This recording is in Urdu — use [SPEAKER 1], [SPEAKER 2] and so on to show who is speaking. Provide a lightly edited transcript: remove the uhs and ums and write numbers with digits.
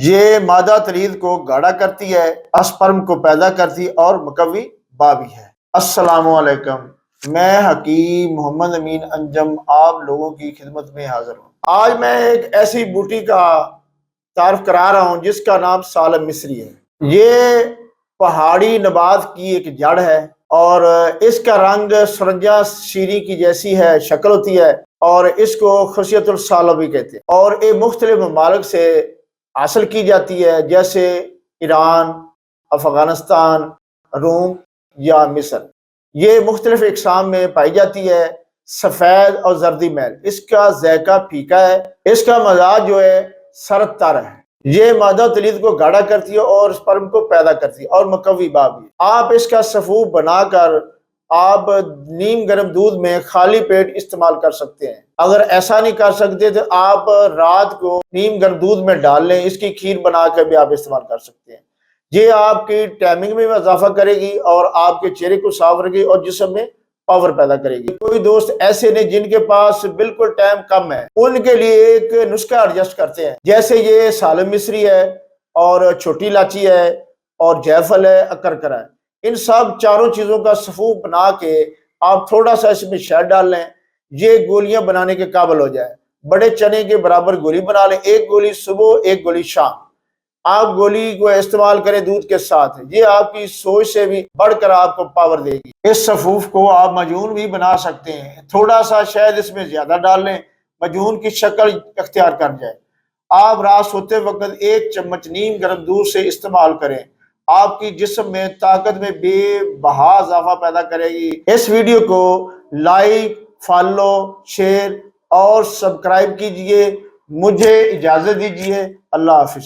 [SPEAKER 1] یہ مادہ تلید کو گاڑھا کرتی ہے، اسپرم کو پیدا کرتی اور مقوی با بھی ہے۔ السلام علیکم، میں حکیم محمد امین انجم آپ لوگوں کی خدمت میں حاضر ہوں۔ آج میں ایک ایسی بوٹی کا تعارف کرا رہا ہوں جس کا نام سالم مصری ہے۔ یہ پہاڑی نبات کی ایک جڑ ہے اور اس کا رنگ سرنجہ شیری کی جیسی ہے، شکل ہوتی ہے اور اس کو خصیت السالہ بھی کہتے ہیں، اور یہ مختلف ممالک سے حاصل کی جاتی ہے جیسے ایران، افغانستان، روم یا مصر۔ یہ مختلف اقسام میں پائی جاتی ہے، سفید اور زردی میل۔ اس کا ذائقہ پھیکا ہے، اس کا مزاج جو ہے سرد تر ہے۔ یہ مادہ تلید کو گاڑھا کرتی ہے اور سپرم کو پیدا کرتی ہے اور مقوی با بھی۔ آپ اس کا سفوف بنا کر آپ نیم گرم دودھ میں خالی پیٹ استعمال کر سکتے ہیں۔ اگر ایسا نہیں کر سکتے تو آپ رات کو نیم گرم دودھ میں ڈال لیں، اس کی کھیر بنا کر بھی آپ استعمال کر سکتے ہیں۔ یہ آپ کی ٹائمنگ میں اضافہ کرے گی اور آپ کے چہرے کو صاف رکھے گی اور جسم میں پاور پیدا کرے گی۔ کوئی دوست ایسے نے جن کے پاس بالکل ٹائم کم ہے، ان کے لیے ایک نسخہ ایڈجسٹ کرتے ہیں، جیسے یہ سالم مصری ہے اور چھوٹی الائچی ہے اور جیفل ہے، اکرکرا ہے۔ ان سب چاروں چیزوں کا سفوف بنا کے آپ تھوڑا سا اس میں شہد ڈال لیں، یہ گولیاں بنانے کے قابل ہو جائے۔ بڑے چنے کے برابر گولی بنا لیں، ایک گولی صبح، ایک گولی شام۔ آپ گولی کو استعمال کریں دودھ کے ساتھ، یہ آپ کی سوچ سے بھی بڑھ کر آپ کو پاور دے گی۔ اس سفوف کو آپ مجون بھی بنا سکتے ہیں، تھوڑا سا شہد اس میں زیادہ ڈال لیں، مجون کی شکل اختیار کر جائے۔ آپ رات سوتے وقت ایک چمچ نیم گرم دودھ سے استعمال کریں، آپ کی جسم میں طاقت میں بے بہا اضافہ پیدا کرے گی۔ اس ویڈیو کو لائک، فالو، شیئر اور سبسکرائب کیجئے۔ مجھے اجازت دیجئے، اللہ حافظ۔